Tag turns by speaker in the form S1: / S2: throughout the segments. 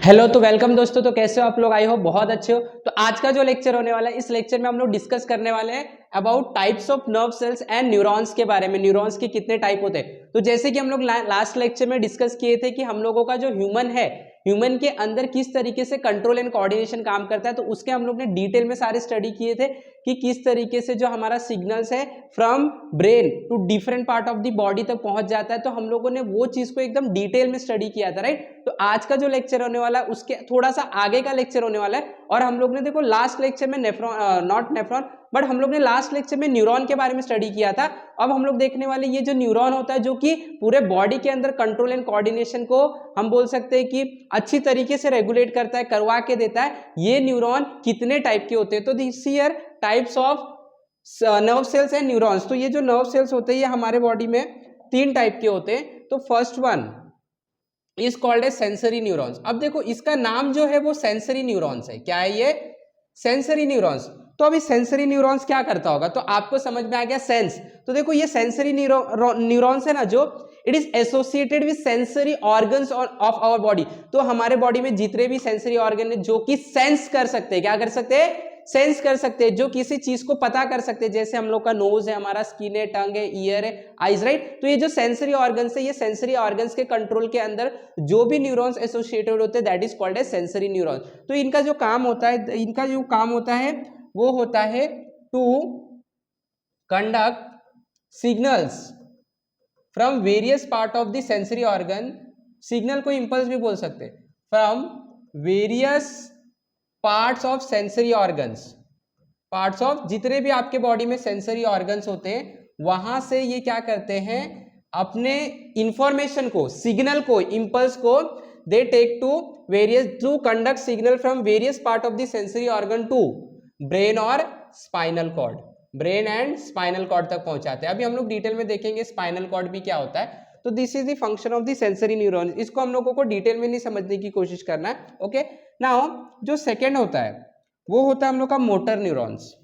S1: Hello तो welcome दोस्तों। तो कैसे हो आप लोग? आई हो बहुत अच्छे हो। तो आज का जो लेक्चर होने वाला है, इस लेक्चर में हम लोग डिस्कस करने वाले हैं about types of nerve cells and neurons के बारे में। न्यूरॉन्स के कितने टाइप होते हैं। तो जैसे कि हम लोग लास्ट लेक्चर में डिस्कस किए थे कि हम लोगों का जो ह्यूमन है, ह्यूमन के अंदर किस तरीके से कंट्रोल एंड कोऑर्डिनेशन काम करता है, तो उसके हम लोग ने डिटेल में सारे स्टडी किए थे कि किस तरीके से जो हमारा सिग्नल्स है from brain to different part of the body तक पहुंच जाता है। तो हम लोगों ने वो चीज को एकदम डिटेल में स्टडी किया था, राइट। तो आज का जो लेक्चर होने वाला है उसके थोड़ा सा आगे का लेक्चर होने वाला है। और हम लोग ने देखो लास्ट लेक्चर में नॉट नेफ्रॉन बट हम लोग ने लास्ट लेक्चर में न्यूरॉन के बारे में स्टडी किया था। अब हम लोग देखने वाले ये जो न्यूरॉन होता है जो कि पूरे बॉडी के अंदर कंट्रोल एंड कोऑर्डिनेशन को हम बोल सकते हैं कि अच्छी तरीके से रेगुलेट करता है, करवा के देता है। ये न्यूरॉन कितने टाइप के होते हैं? तो this here types of nerve cells and neurons. तो ये जो नर्व सेल्स होते हैं ये हमारे बॉडी में 3 टाइप के होते हैं। तो first one is called a sensory neurons. अब देखो इसका नाम जो है वो सेंसरी न्यूरॉन्स है। क्या है ये? Sensory neurons. तो अभी सेंसरी न्यूरॉन्स क्या करता होगा? तो आपको समझ में आ गया सेंस। तो देखो ये सेंसरी न्यूरॉन्स है ना, जो it is associated with sensory organs of our body. तो हमारे बॉडी में जितने भी सेंसरी ऑर्गन है जो कि सेंस कर सकते हैं, क्या कर सकते हैं? सेंस कर सकते हैं, जो किसी चीज को पता कर सकते हैं। जैसे हम लोग का नोज है, हमारा स्किन है, टंग है, ईयर है, आइज, राइट। तो ये जो सेंसरी ऑर्गन्स है, ये सेंसरी ऑर्गन्स के कंट्रोल के अंदर जो भी न्यूरॉन्स एसोसिएटेड होते हैं that is called as sensory neurons. तो इनका जो काम होता है वो होता है to conduct signals from various part of the sensory organ. Signal को इंपल्स भी बोल सकते हैं। From various parts of sensory organs, parts of जितने भी आपके बॉडी में सेंसरी ऑर्गन्स होते हैं वहां से ये क्या करते हैं, अपने इंफॉर्मेशन को, सिग्नल को, इंपल्स को they take to various to conduct signal from various part of the sensory organ to brain और spinal cord. Brain and spinal cord तक पहुंचाते हैं। अभी हम लोग डिटेल में देखेंगे स्पाइनल कॉर्ड भी क्या होता है। तो this is the function of the sensory neuron. इसको हम लोगों को डिटेल में नहीं समझने की कोशिश करना है, ओके। नाउ जो सेकेंड होता है वो होता है हम लोग का मोटर न्यूरॉन्स।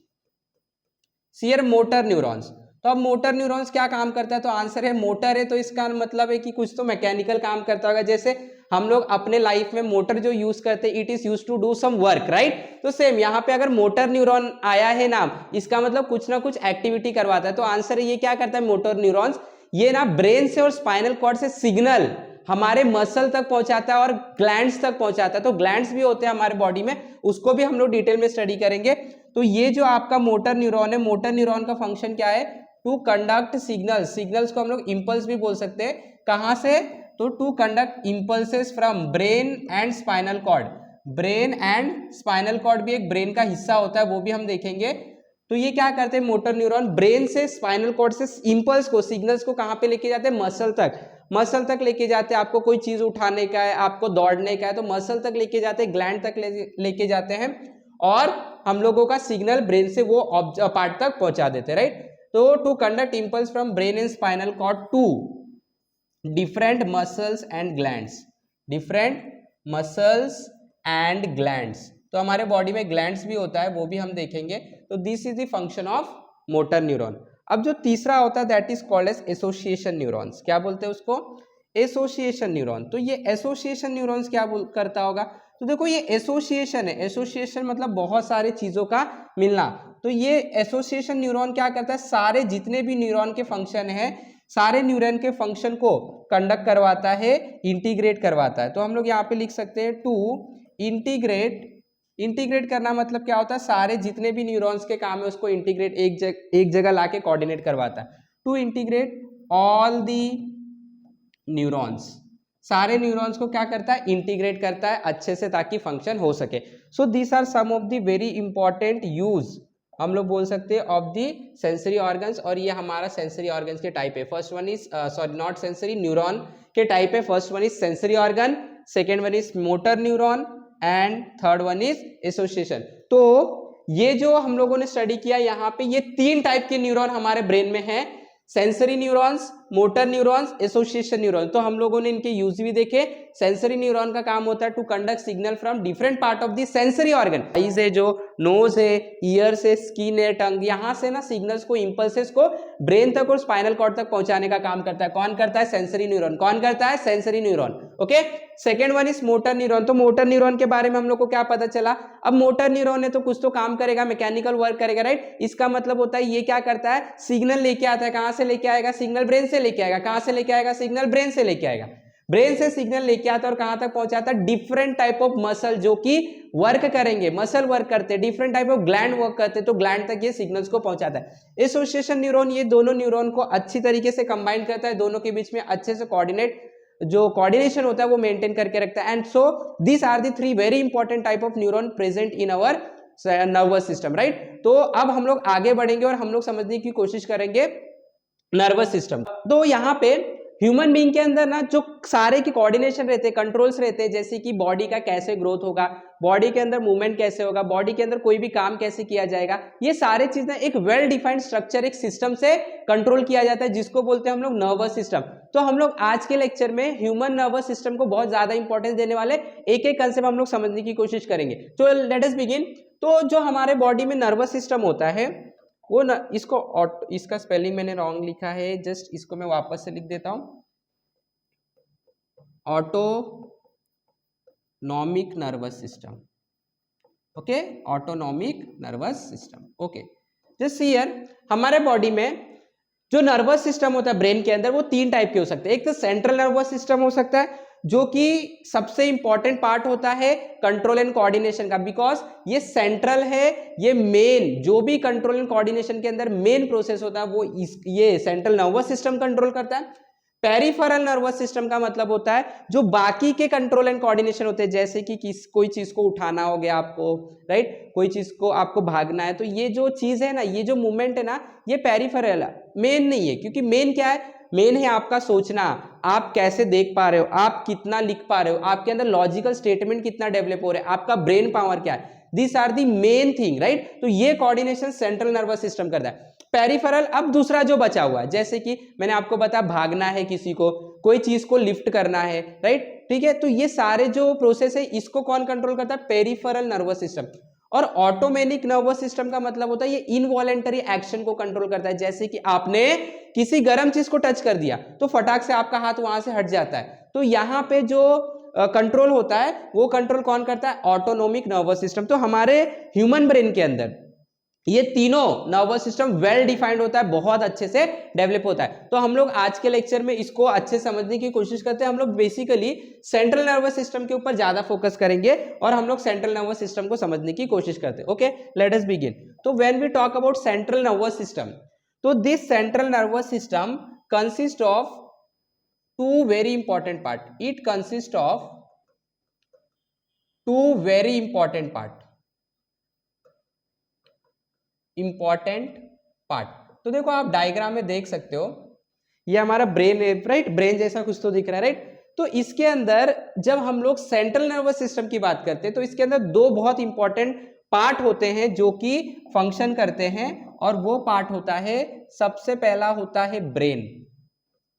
S1: सियर मोटर न्यूरॉन्स। तो अब मोटर न्यूरॉन्स क्या काम करता है? तो आंसर है मोटर है, तो इसका मतलब है कि कुछ तो मैकेनिकल काम करता होगा। जैसे हम लोग अपने लाइफ में मोटर जो यूज करते हैं, it is use to do some work, right. तो सेम यहाँ पे अगर मोटर न्यूरॉन आया है नाम, इसका मतलब कुछ ना कुछ एक्टिविटी करवाता है। तो आंसर है ये क्या करता है मोटर न्यूरॉन्स। ये ना ब्रेन से और स्पाइनल कॉर्ड से सिग्नल हमारे मसल तक पहुंचाता है और ग्लैंड्स तक पहुंचाता है। तो ग्लैंड्स भी होते हैं हमारे बॉडी में, उसको भी हम लोग डिटेल में स्टडी करेंगे। तो ये जो आपका मोटर न्यूरॉन है, मोटर न्यूरॉन का फंक्शन क्या है? To conduct signals. सिग्नल्स को हम लोग इंपल्स भी बोल सकते हैं। कहां से? तो to conduct impulses from brain and spinal cord. Brain and spinal cord भी एक ब्रेन का हिस्सा होता है, वो भी हम देखेंगे। तो ये क्या करते हैं मोटर न्यूरॉन, ब्रेन से स्पाइनल कॉर्ड से इंपल्स को, सिग्नल्स को कहां पे लेके जाते हैं? मसल तक। मसल तक लेके जाते हैं। आपको कोई चीज उठाने का है, आपको दौड़ने का है, तो मसल तक लेके जाते हैं, ग्लैंड तक लेके जाते हैं और हम लोगों का सिग्नल ब्रेन से वो पार्ट तक पहुंचा देते हैं, राइट। तो to conduct impulse from brain and spinal cord to different muscles and glands, different muscles and glands. तो हमारे बॉडी में ग्लैंड्स भी होता है, वो भी हम देखेंगे। तो this is the function of motor neuron. अब जो तीसरा होता है that is called as association neurons. क्या बोलते हैं उसको? Association neuron. तो ये एसोसिएशन न्यूरॉन्स क्या करता होगा? तो देखो ये एसोसिएशन है। एसोसिएशन मतलब बहुत सारे चीजों का मिलना। तो ये एसोसिएशन न्यूरॉन क्या करता है? सारे जितने भी न्यूरॉन के फंक्शन है, सारे न्यूरॉन के फंक्शन को कंडक्ट करवाता है, इंटीग्रेट करवाता है। तो हम लोग यहाँ पे लिख सकते हैं टू इंटीग्रेट। इंटीग्रेट करना मतलब क्या होता है? सारे जितने भी न्यूरॉन्स के काम है उसको इंटीग्रेट, एक जगह लाके कोऑर्डिनेट करवाता है। To integrate all the neurons. सारे न्यूरॉन्स को क्या करता है? इंटीग्रेट करता है अच्छे से ताकि फंक्शन हो सके। So these are some of the very important use हम लोग बोल सकते हैं ऑफ दी सेंसरी ऑर्गन्स। और ये हमारा सेंसरी ऑर्गन्स के टाइप है। First one is sorry not sensory, neuron के टाइप है। First one is sensory organ, second one is motor neuron and third one is association. तो ये जो हम लोगों ने स्टडी किया यहाँ पे, ये 3 टाइप के न्यूरॉन हमारे ब्रेन में है। Sensory neurons, motor neurons, association neuron. तो हम लोगों ने इनके यूज भी देखे। सेंसरी न्यूरॉन का काम होता है to conduct signal from different part of the sensory organ. Eyes है, जो नोज है, ईयर्स है, स्किन है, टंग, यहाँ से ना सिग्नल्स को, इंपल्सेस को ब्रेन तक और स्पाइनल कॉर्ड तक पहुंचाने का काम करता है। कौन करता है? Sensory neuron. कौन करता है? Sensory neuron. Okay, second one is motor neuron. तो मोटर न्यूरॉन के बारे में हम लोग को क्या पता चला? अब मोटर न्यूरॉन है तो कुछ तो काम करेगा, मैकेनिकल वर्क करेगा, राइट। इसका मतलब होता है ये क्या करता है? सिग्नल लेके आता है। कहां से लेके आएगा? सिग्नल ब्रेन से लेके आएगा। कहां से लेके आएगा? सिग्नल ब्रेन से लेके आएगा। ब्रेन से सिग्नल लेके आता है और कहां तक पहुंचाता है? डिफरेंट टाइप ऑफ मसल जो कि वर्क करेंगे, मसल वर्क करते हैं, different type of gland work करते हैं, तो ग्लैंड तक ये सिग्नल्स को पहुंचाता है। एसोसिएशन न्यूरॉन ये दोनों न्यूरॉन को अच्छी तरीके से कंबाइन करता है, दोनों के बीच में अच्छे से कोऑर्डिनेशन होता है वो मेंटेन करके रखता है। And so this are the three very important type of neuron present in our nervous system, right. तो अब हम लोग आगे बढ़ेंगे और हम लोग समझने की कोशिश करेंगे नर्वस सिस्टम। तो यहाँ पे ह्यूमन बीइंग के अंदर ना जो सारे की कोऑर्डिनेशन रहते हैं, कंट्रोल्स रहते हैं, जैसे कि बॉडी का कैसे ग्रोथ होगा, बॉडी के अंदर मूवमेंट कैसे होगा, बॉडी के अंदर कोई भी काम कैसे किया जाएगा, ये सारे चीजें एक वेल डिफाइंड स्ट्रक्चर, एक सिस्टम से कंट्रोल किया जाता है, जिसको बोलते हैं हम लोग नर्वस सिस्टम। तो हम लोग आज के लेक्चर में ह्यूमन नर्वस सिस्टम को बहुत ज्यादा इंपॉर्टेंस देने वाले, एक एक कंसेप्ट हम लोग समझने की कोशिश करेंगे। तो लेट अस बिगिन। तो जो हमारे बॉडी में नर्वस सिस्टम होता है वो न, इसका स्पेलिंग मैंने रॉन्ग लिखा है, जस्ट इसको मैं वापस से लिख देता हूं। Autonomic nervous system. Okay, autonomic nervous system. Okay, just here हमारे बॉडी में जो नर्वस सिस्टम होता है ब्रेन के अंदर, वो तीन टाइप के हो सकते हैं। एक तो सेंट्रल नर्वस सिस्टम हो सकता है, जो कि सबसे इंपॉर्टेंट पार्ट होता है कंट्रोल एंड कोऑर्डिनेशन का, बिकॉज ये सेंट्रल है, ये मेन जो भी कंट्रोल एंड कोऑर्डिनेशन के अंदर मेन प्रोसेस होता है वो ये सेंट्रल नर्वस सिस्टम कंट्रोल करता है। पेरिफेरल नर्वस सिस्टम का मतलब होता है जो बाकी के कंट्रोल एंड कोऑर्डिनेशन होते हैं, जैसे कि कोई चीज को उठाना हो गया आपको, राइट, कोई चीज को आपको भागना है, तो ये जो चीज है ना, ये जो मूवमेंट है ना, ये पेरिफेरल है, मेन नहीं है। क्योंकि मेन क्या है? मेन है आपका सोचना, आप कैसे देख पा रहे हो, आप कितना लिख पा रहे हो, आपके अंदर लॉजिकल स्टेटमेंट कितना डेवलप हो रहा है, आपका ब्रेन पावर क्या है, this are the main thing, right. तो ये कोऑर्डिनेशन सेंट्रल नर्वस सिस्टम करता है। पेरिफेरल, अब दूसरा जो बचा हुआ है, जैसे कि मैंने आपको बताया भागना है, किसी को कोई चीज को लिफ्ट करना है, राइट, ठीक है, तो ये सारे जो प्रोसेस है इसको कौन कंट्रोल करता है? Peripheral nervous system. और ऑटोमेनिक नर्वस सिस्टम का मतलब होता है ये इनवॉलेंटरी एक्शन को कंट्रोल करता है, जैसे कि आपने किसी गर्म चीज को टच कर दिया तो फटाक से आपका हाथ वहां से हट जाता है। तो यहाँ पे जो कंट्रोल होता है वो कंट्रोल कौन करता है? Autonomic nervous system. तो हमारे ह्यूमन ब्रेन के अंदर ये तीनों नर्वस सिस्टम वेल डिफाइंड होता है, बहुत अच्छे से डेवलप होता है। तो हम लोग आज के लेक्चर में इसको अच्छे समझने की कोशिश करते हैं। हम लोग बेसिकली सेंट्रल नर्वस सिस्टम के ऊपर ज्यादा फोकस करेंगे और हम लोग सेंट्रल नर्वस सिस्टम को समझने की कोशिश करते हैं। Okay, let us begin. तो when we talk about central nervous system, तो this central nervous system consist of two very important part. It consist of two very important part. तो देखो आप डायग्राम में देख सकते हो, ये हमारा ब्रेन है, राइट, ब्रेन जैसा कुछ तो दिख रहा है, राइट। तो इसके अंदर जब हम लोग सेंट्रल नर्वस सिस्टम की बात करते हैं तो इसके अंदर दो बहुत इंपॉर्टेंट पार्ट होते हैं जो कि फंक्शन करते हैं, और वो पार्ट होता है, सबसे पहला होता है ब्रेन।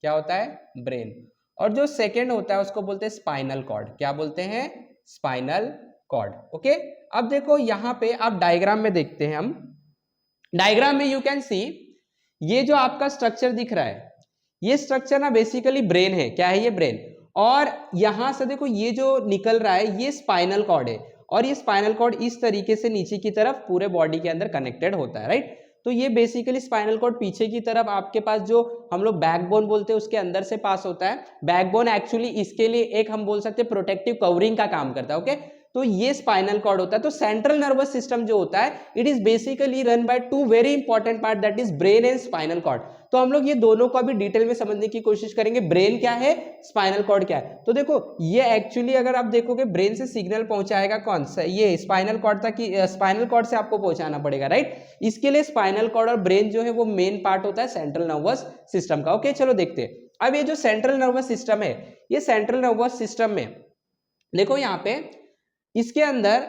S1: क्या होता है? ब्रेन। और जो सेकेंड होता है उसको बोलते हैं स्पाइनल कॉर्ड। क्या बोलते हैं? Spinal cord. ओके, अब देखो यहाँ पे आप डायग्राम में देखते हैं, हम डायग्राम में यू कैन सी ये जो आपका स्ट्रक्चर दिख रहा है, ये स्ट्रक्चर ना बेसिकली ब्रेन है। क्या है ये? ब्रेन। और यहां से देखो ये जो निकल रहा है ये स्पाइनल कॉर्ड है, और ये स्पाइनल कॉर्ड इस तरीके से नीचे की तरफ पूरे बॉडी के अंदर कनेक्टेड होता है, राइट। तो ये बेसिकली स्पाइनल कॉर्ड पीछे की तरफ आपके पास जो हम लोग बैकबोन बोलते हैं उसके अंदर से पास होता है। बैकबोन एक्चुअली इसके लिए एक हम बोल सकते हैं प्रोटेक्टिव कवरिंग का काम करता है। ओके, तो ये स्पाइनल कॉर्ड होता है। तो सेंट्रल नर्वस सिस्टम जो होता है it is basically run by two very important part, that is brain and spinal cord. तो हम लोग ये दोनों को अभी डिटेल में समझने की कोशिश करेंगे, ब्रेन क्या है, स्पाइनल कॉर्ड क्या है। तो देखो ये एक्चुअली अगर आप देखोगे ब्रेन से सिग्नल पहुंचाएगा कौन सा? ये स्पाइनल कॉर्ड तक, स्पाइनल कॉर्ड से आपको पहुंचाना पड़ेगा, राइट। इसके लिए स्पाइनल कॉर्ड और ब्रेन जो है वो मेन पार्ट होता है सेंट्रल नर्वस सिस्टम का। ओके, चलो देखते हैं। अब ये जो सेंट्रल नर्वस सिस्टम है, ये सेंट्रल नर्वस सिस्टम में देखो यहाँ पे इसके अंदर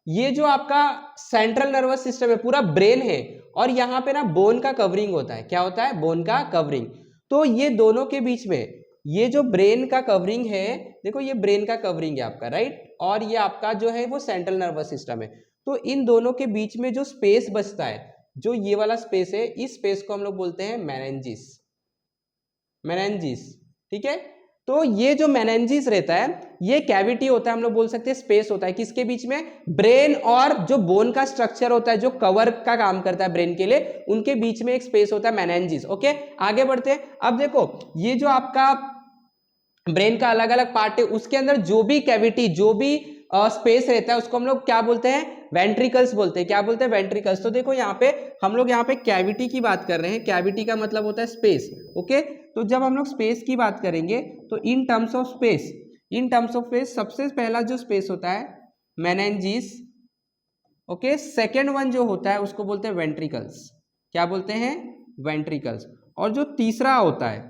S1: ये जो आपका सेंट्रल नर्वस सिस्टम है पूरा ब्रेन है, और यहाँ पे ना बोन का कवरिंग होता है। क्या होता है? बोन का कवरिंग। तो ये दोनों के बीच में ये जो ब्रेन का कवरिंग है, देखो ये ब्रेन का कवरिंग है आपका, राइट, और ये आपका जो है वो सेंट्रल नर्वस सिस्टम है। तो इन दोनों के बीच में जो स्पेस बचता है, जो ये वाला स्पेस है, इस स्पेस को हम लोग बोलते हैं मेनिंजिस। मेनिंजिस, ठीक है। तो ये जो मेनिंजिस रहता है, ये कैविटी होता है, हम लोग बोल सकते हैं स्पेस होता है किसके बीच में, ब्रेन और जो बोन का स्ट्रक्चर होता है, जो कवर का काम करता है ब्रेन के लिए, उनके बीच में एक स्पेस होता है मेनिंजिस। ओके, आगे बढ़ते हैं। अब देखो ये जो आपका ब्रेन का अलग अलग पार्ट है, उसके अंदर जो भी कैविटी, जो भी स्पेस रहता है, उसको हम लोग क्या बोलते हैं, वेंट्रिकल्स बोलते हैं। क्या बोलते हैं, वेंट्रिकल्स। तो देखो यहाँ पे हम लोग यहाँ पे कैविटी की बात कर रहे हैं, कैविटी का मतलब होता है स्पेस। ओके, तो जब हम लोग स्पेस की बात करेंगे तो in terms of space, in terms of space सबसे पहला जो स्पेस होता है मेनिंजिस। ओके, सेकेंड वन जो होता है उसको बोलते हैं वेंट्रिकल्स। क्या बोलते हैं, वेंट्रिकल्स। और जो तीसरा होता है,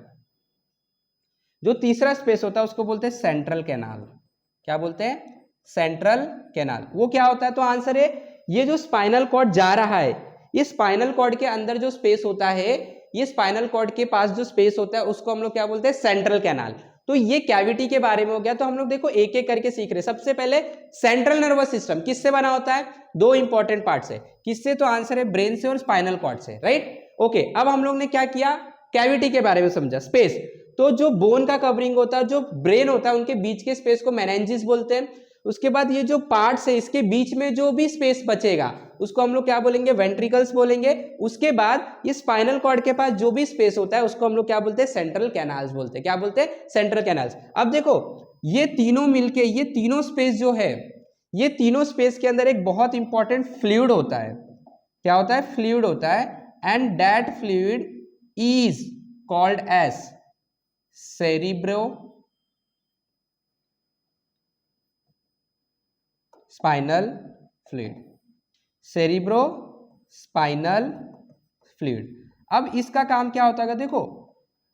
S1: जो तीसरा स्पेस होता है उसको बोलते हैं सेंट्रल कैनाल। क्या बोलते हैं, सेंट्रल कैनाल। वो क्या होता है, तो आंसर है ये जो स्पाइनल कॉर्ड जा रहा है, ये स्पाइनल कॉर्ड के अंदर जो स्पेस होता है, ये स्पाइनल कॉर्ड के पास जो स्पेस होता है उसको हम लोग क्या बोलते हैं, सेंट्रल कैनाल। तो ये कैविटी के बारे में हो गया। तो हम लोग देखो एक एक करके सीख रहे। सबसे पहले सेंट्रल नर्वस सिस्टम किससे बना होता है, दो इंपॉर्टेंट पार्ट से। किससे, तो आंसर है ब्रेन से और स्पाइनल कॉर्ड से, राइट। ओके, अब हम लोग ने क्या किया, कैविटी के बारे में समझा, स्पेस। तो जो बोन का कवरिंग होता है, जो ब्रेन होता है, उनके बीच के स्पेस को मेनिंजिस बोलते हैं। उसके बाद ये जो पार्ट्स है, इसके बीच में जो भी स्पेस बचेगा उसको हम लोग क्या बोलेंगे, वेंट्रिकल्स बोलेंगे। उसके बाद ये स्पाइनल कॉर्ड के पास जो भी स्पेस होता है उसको हम लोग क्या बोलते हैं, सेंट्रल कैनाल्स बोलते हैं। क्या बोलते हैं, सेंट्रल कैनाल्स। अब देखो ये तीनों मिलके, ये तीनों स्पेस जो है, ये तीनों स्पेस के अंदर एक बहुत इंपॉर्टेंट फ्लूइड होता है। क्या होता है, फ्लूइड होता है। And that fluid is called as cerebrospinal fluid. Cerebrospinal fluid. अब इसका काम क्या होता है, देखो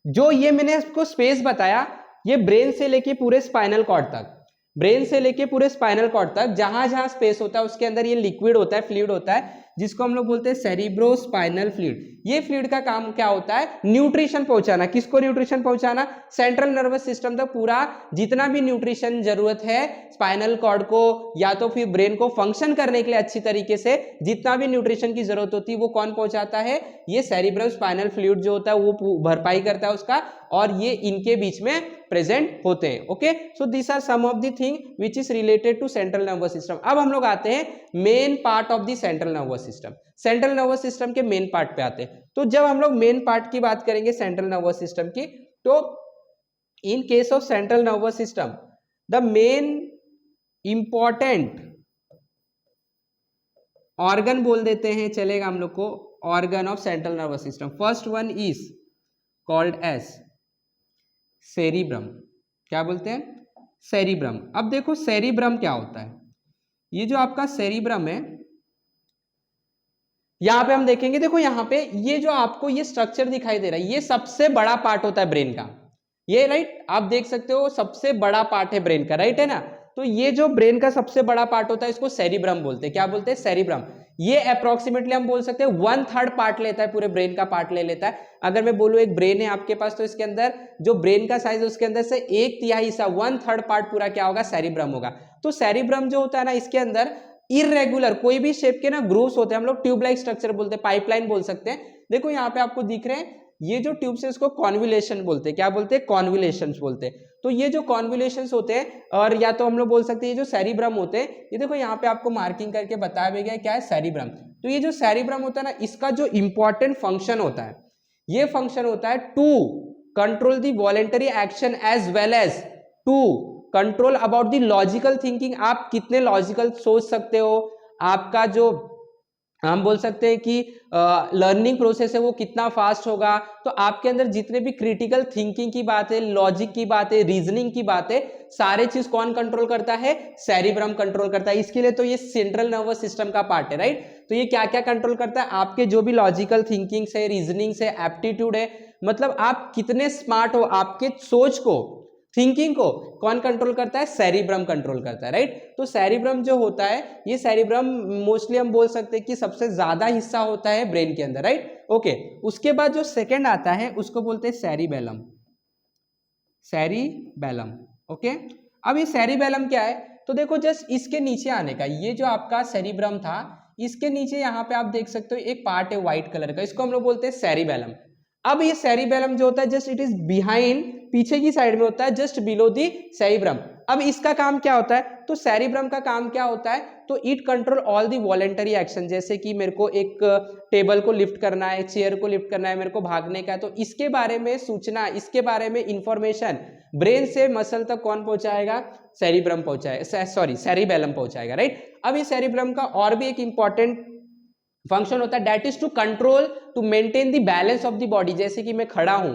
S1: जो ये मैंने इसको स्पेस बताया, ये ब्रेन से लेके पूरे स्पाइनल कॉर्ड तक, ब्रेन से लेके पूरे स्पाइनल कॉर्ड तक जहां जहां स्पेस होता है उसके अंदर ये लिक्विड होता है, फ्लूइड होता है, जिसको हम लोग बोलते हैं सेरिब्रो स्पाइनल फ्लूइड। ये फ्लूइड का काम क्या होता है, न्यूट्रिशन पहुंचाना। किसको न्यूट्रिशन पहुंचाना, सेंट्रल नर्वस सिस्टम तक पूरा जितना भी न्यूट्रिशन जरूरत है स्पाइनल कॉर्ड को या तो फिर ब्रेन को फंक्शन करने के लिए अच्छी तरीके से, जितना भी न्यूट्रिशन की जरूरत होती है वो कौन पहुंचाता है, ये सेरिब्रम स्पाइनल फ्लूइड जो होता है वो भरपाई करता है उसका, और ये इनके बीच में प्रेजेंट होते हैं। Okay, so this are some of the thing which is related to central nervous system. अब हम लोग आते हैं main part of the central nervous system. Central nervous system के मेन पार्ट पे आते हैं। तो जब हम लोग मेन पार्ट की बात करेंगे सेंट्रल नर्वस सिस्टम की, तो in case of central nervous system the main important organ बोल देते हैं, चलेगा हम लोग को, organ of central nervous system. First one is called as cerebrum. क्या बोलते हैं, सेरिब्रम। अब देखो सेरिब्रम क्या होता है, ये जो आपका सेरिब्रम है, यहां पे हम देखेंगे, देखो यहां पे ये जो आपको ये स्ट्रक्चर दिखाई दे रहा है, ये सबसे बड़ा पार्ट होता है ब्रेन का, ये राइट, आप देख सकते हो सबसे बड़ा पार्ट है ब्रेन का, राइट है ना। तो ये जो ब्रेन का सबसे बड़ा पार्ट होता है इसको सेरिब्रम बोलते हैं। क्या बोलते हैं, सेरिब्रम। ये अप्रोक्सीमेटली हम बोल सकते हैं 1/3 पार्ट लेता है, पूरे ब्रेन का पार्ट ले लेता है। अगर मैं बोलूं एक ब्रेन है आपके पास, तो इसके अंदर जो ब्रेन का साइज है उसके अंदर से 1/3 हिस्सा, 1/3 पार्ट पूरा क्या होगा, सेरिब्रम होगा। तो सेरिब्रम जो होता है ना, इसके अंदर इररेगुलर कोई भी शेप के ना ग्रूव्स होते हैं, हम लोग ट्यूब लाइक स्ट्रक्चर बोलते हैं, पाइपलाइन बोल सकते हैं। देखो यहाँ पे आपको दिख रहे हैं ये जो ट्यूब्स है इसको कॉन्वुलेशन बोलते हैं। क्या बोलते हैं, कॉन्वुलेशंस बोलते हैं। तो ये जो कॉन्वुलेशंस होते हैं, और या तो हम लोग बोल सकते हैं ये जो सेरिब्रम होते हैं, ये देखो यहाँ पे आपको मार्किंग करके बताया भी गया क्या है, सेरिब्रम। तो ये जो सेरिब्रम होता है ना, इसका जो इंपॉर्टेंट फंक्शन होता है, ये फंक्शन होता है to control the voluntary action as well as to control about the logical thinking. आप कितने लॉजिकल सोच सकते हो, आपका जो हम बोल सकते हैं कि लर्निंग प्रोसेस है वो कितना फास्ट होगा। तो आपके अंदर जितने भी क्रिटिकल थिंकिंग की बात है, लॉजिक की बात है, रीजनिंग की बात है, सारे चीज कौन कंट्रोल करता है, सेरिब्रम कंट्रोल करता है। इसके लिए तो ये सेंट्रल नर्वस सिस्टम का पार्ट है, राइट। तो ये क्या क्या कंट्रोल करता है, आपके जो भी लॉजिकल थिंकिंग से, रीजनिंग से, एप्टीट्यूड है, मतलब आप कितने स्मार्ट हो, आपके सोच को थिंकिंग को कौन कंट्रोल करता है? सेरिब्रम कंट्रोल करता है, राइट। तो सेरिब्रम जो होता है, ये सेरिब्रम मोस्टली हम बोल सकते हैं कि सबसे ज्यादा हिस्सा होता है ब्रेन के अंदर, राइट। ओके, उसके बाद जो सेकंड आता है उसको बोलते हैं सेरिबेलम, सेरिबेलम। ओके, अब ये सेरिबेलम क्या है? तो देखो जस्ट इसके नीचे आने का, ये जो आपका सेरिब्रम था, इसके नीचे यहाँ पे आप देख सकते हो एक पार्ट है व्हाइट कलर का, इसको हम लोग बोलते हैं सेरिबेलम। अब ये सेरिबेलम जो होता है जस्ट इट इज बिहाइंड, पीछे की साइड में होता है, जस्ट बिलो दी सेरिब्रम। अब इसका काम क्या होता है? तो सेरिब्रम का काम क्या होता है? तो it control all the voluntary action, जैसे कि मेरे को एक टेबल को लिफ्ट करना है, चेयर को लिफ्ट करना है, मेरे को भागने का है, तो इसके बारे में सूचना, इसके बारे में इंफॉर्मेशन ब्रेन से मसल तक कौन पहुंचाएगा? सेरिब्रम पहुंचाएगा, सॉरी सेरिबेलम पहुंचाएगा, राइट। अब इस सेरिब्रम का और भी एक इंपॉर्टेंट फंक्शन होता है, that is to control, to maintain the balance of the body. जैसे कि मैं खड़ा हूं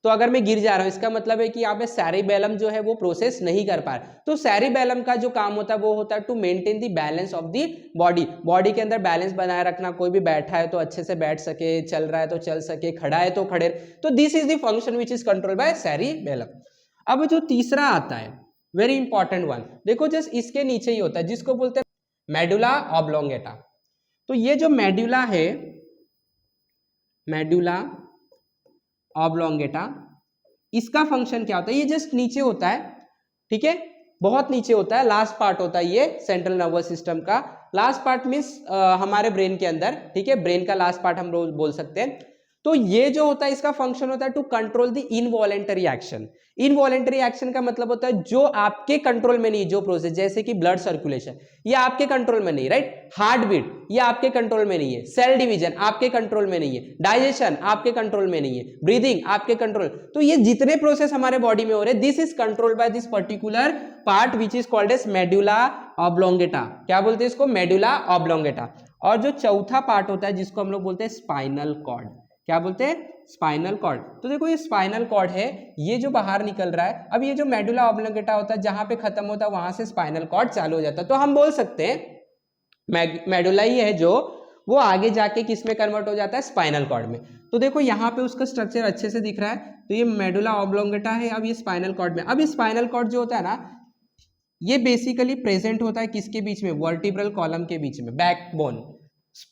S1: तो अगर मैं गिर जा रहा हूं, इसका मतलब है कि यहाँ पे सेरिबेलम जो है वो प्रोसेस नहीं कर पा रहा। तो सेरिबेलम का जो काम होता है वो होता है to maintain the balance of the body, body के अंदर बैलेंस बनाए रखना। कोई भी बैठा है तो अच्छे से बैठ सके, चल रहा है तो चल सके, खड़ा है तो खड़े। तो this is the function which is control by cerebellum. अब जो तीसरा आता है, वेरी इंपॉर्टेंट वन, देखो जस्ट इसके नीचे ही होता है, जिसको बोलते हैं मेडुला ऑब्लोंगेटा। तो ये जो मेडुला है, मेडुला ऑब्लोंगेटा, इसका फंक्शन क्या होता है? ये जस्ट नीचे होता है, ठीक है, बहुत नीचे होता है, लास्ट पार्ट होता है ये सेंट्रल नर्वस सिस्टम का। लास्ट पार्ट मीन्स हमारे ब्रेन के अंदर, ठीक है, ब्रेन का लास्ट पार्ट हम लोग बोल सकते हैं। तो ये जो होता है इसका फंक्शन होता है to control the involuntary action. Involuntary action का मतलब होता है जो आपके कंट्रोल में नहीं, जो प्रोसेस, जैसे कि ब्लड सर्कुलेशन, ये आपके कंट्रोल में नहीं, राइट। हार्ट बीट ये आपके कंट्रोल में नहीं है, सेल डिवीजन आपके कंट्रोल में नहीं है, डाइजेशन आपके कंट्रोल में नहीं है, ब्रीदिंग आपके कंट्रोल। तो ये जितने प्रोसेस हमारे बॉडी में हो रहे, this is controlled by this particular part which is called as medulla oblongata. क्या बोलते हैं इसको? Medulla oblongata. और जो चौथा पार्ट होता है जिसको हम लोग बोलते हैं स्पाइनल कॉर्ड, क्या बोलते हैं? Spinal cord. तो देखो ये स्पाइनल कॉर्ड है, ये जो बाहर निकल रहा है, अब ये जो मेडुला ऑब्लोंगेटा होता है जहां पे खत्म होता है वहां से स्पाइनल कॉर्ड चालू हो जाता है। तो हम बोल सकते हैं मेडुला ही है जो वो आगे जाके किस में कन्वर्ट हो जाता है? स्पाइनल कॉर्ड में। तो देखो यहाँ पे उसका स्ट्रक्चर अच्छे से दिख रहा है, तो ये मेडुला ऑब्लोंगेटा है, अब ये स्पाइनल कॉर्ड में। अब ये स्पाइनल कॉर्ड जो होता है ना, ये बेसिकली प्रेजेंट होता है किसके बीच में? वर्टिब्रल कॉलम के बीच में, बैकबोन,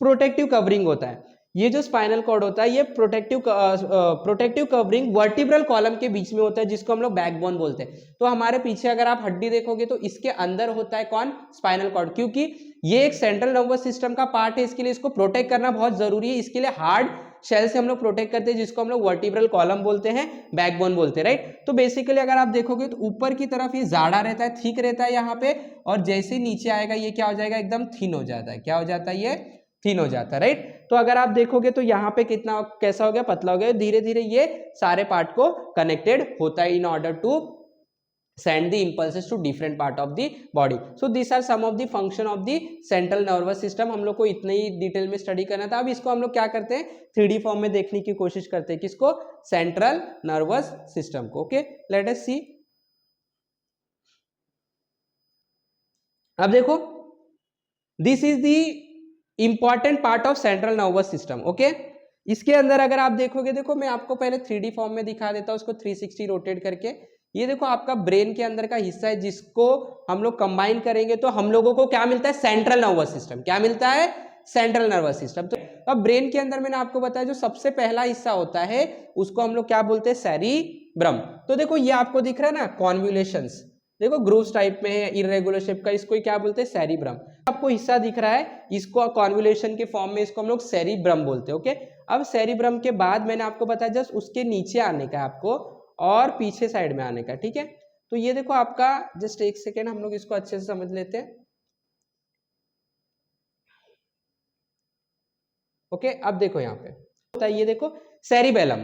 S1: प्रोटेक्टिव कवरिंग होता है। ये जो स्पाइनल कॉर्ड होता है ये प्रोटेक्टिव कवरिंग वर्टिब्रल कॉलम के बीच में होता है, जिसको हम लोग बैकबोन बोलते हैं। तो हमारे पीछे अगर आप हड्डी देखोगे तो इसके अंदर होता है कौन? स्पाइनल कॉर्ड, क्योंकि ये एक सेंट्रल नर्वस सिस्टम का पार्ट है, इसके लिए इसको प्रोटेक्ट करना बहुत जरूरी है। इसके लिए हार्ड शेल से हम लोग प्रोटेक्ट करते हैं, जिसको हम लोग वर्टिब्रल कॉलम बोलते हैं, बैकबोन बोलते हैं, राइट। तो बेसिकली अगर आप देखोगे तो ऊपर की तरफ ये जाड़ा रहता है, थिक रहता है यहाँ पे, और जैसे नीचे आएगा ये क्या हो जाएगा? एकदम थिन हो जाता है। क्या हो जाता है? ये थिन हो जाता है, राइट। तो अगर आप देखोगे तो यहाँ पे कितना कैसा हो गया? पतला हो गया। धीरे धीरे ये सारे पार्ट को कनेक्टेड होता है in order to send the impulses to different part of the body. So these are some of the function of the central nervous system. हम लोग को इतने ही डिटेल में स्टडी करना था। अब इसको हम लोग क्या करते हैं? 3D फॉर्म में देखने की कोशिश करते हैं। किसको? सेंट्रल नर्वस सिस्टम को। ओके, लेट अस सी। अब देखो, this is the important part of central nervous system. Okay, इसके अंदर अगर आप देखोगे, देखो मैं आपको पहले 3D फॉर्म में दिखा देता हूं, उसको 360 रोटेट करके। ये देखो आपका ब्रेन के अंदर का हिस्सा है, जिसको हम लोग कंबाइन करेंगे तो हम लोगों को क्या मिलता है? Central nervous system. क्या मिलता है? Central nervous system. तो अब ब्रेन के अंदर मैंने आपको बताया जो सबसे पहला हिस्सा होता है उसको हम लोग क्या बोलते हैं? सेरिब्रम। तो देखो ये आपको दिख रहा है ना, कॉन्वोल्यूशंस, देखो ग्रूव्स टाइप में है, इरेगुलर शेप का, इसको क्या बोलते हैं? सेरिब्रम। आपको हिस्सा दिख रहा है, इसको कॉन्वोल्यूशन के फॉर्म में इसको हम लोग सेरिब्रम बोलते हैं। ओके, अब सेरिब्रम के बाद मैंने आपको बताया जस्ट उसके नीचे आने का आपको, और पीछे साइड में आने का, ठीक है। तो ये देखो आपका, जस्ट एक सेकेंड हम लोग इसको अच्छे से समझ लेते हैं। ओके, अब देखो यहाँ पे होता है, ये देखो सेरिबेलम।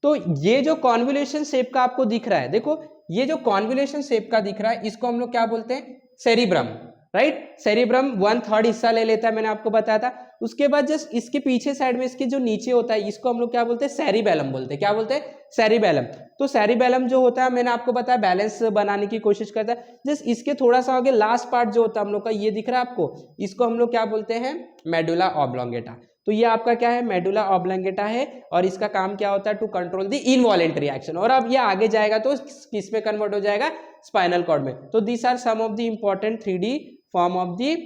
S1: तो ये जो कॉन्वोल्यूशन शेप का आपको दिख रहा है, देखो ये जो कॉन्वोल्यूशन शेप का दिख रहा है, इसको हम लोग क्या बोलते हैं? Cerebrum, right. सेरिब्रम 1/3 हिस्सा ले लेता है, मैंने आपको बताया था। उसके बाद जस्ट इसके पीछे साइड में, इसके जो नीचे होता है, इसको हम लोग क्या बोलते हैं? सेरिबेलम बोलते हैं। क्या बोलते हैं? सेरिबेलम। तो सेरिबेलम जो होता है, मैंने आपको बताया बैलेंस बनाने की कोशिश करता है। जस्ट इसके थोड़ा सा आगे लास्ट पार्ट जो होता है हम लोग का, ये दिख रहा है आपको, इसको हम लोग क्या बोलते हैं? Medulla oblongata. तो ये आपका क्या है, मेडुला ऑब्लांगेटा है, और इसका काम क्या होता है, to control the involuntary action. और अब ये आगे जाएगा तो किस में कन्वर्ट हो जाएगा, स्पाइनल कॉर्ड में। तो this are some of the important 3D form of the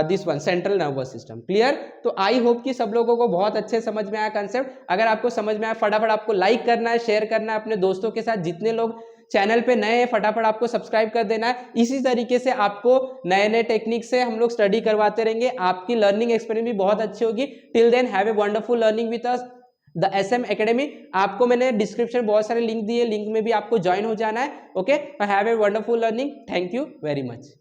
S1: this one, central nervous system. Clear? तो आई होप कि सब लोगों को बहुत अच्छे समझ में आया कंसेप्ट। अगर आपको समझ में आया, फटाफट आपको लाइक करना है, शेयर करना है अपने दोस्तों के साथ। जितने लोग चैनल पे नए हैं, फटाफट आपको सब्सक्राइब कर देना है। इसी तरीके से आपको नए नए टेक्निक से हम लोग स्टडी करवाते रहेंगे, आपकी लर्निंग एक्सपीरियंस भी बहुत अच्छी होगी। Till then have a wonderful learning with us the SM academy. आपको मैंने डिस्क्रिप्शन बहुत सारे लिंक दिए, लिंक में भी आपको ज्वाइन हो जाना है। Okay, have a wonderful learning. Thank you very much.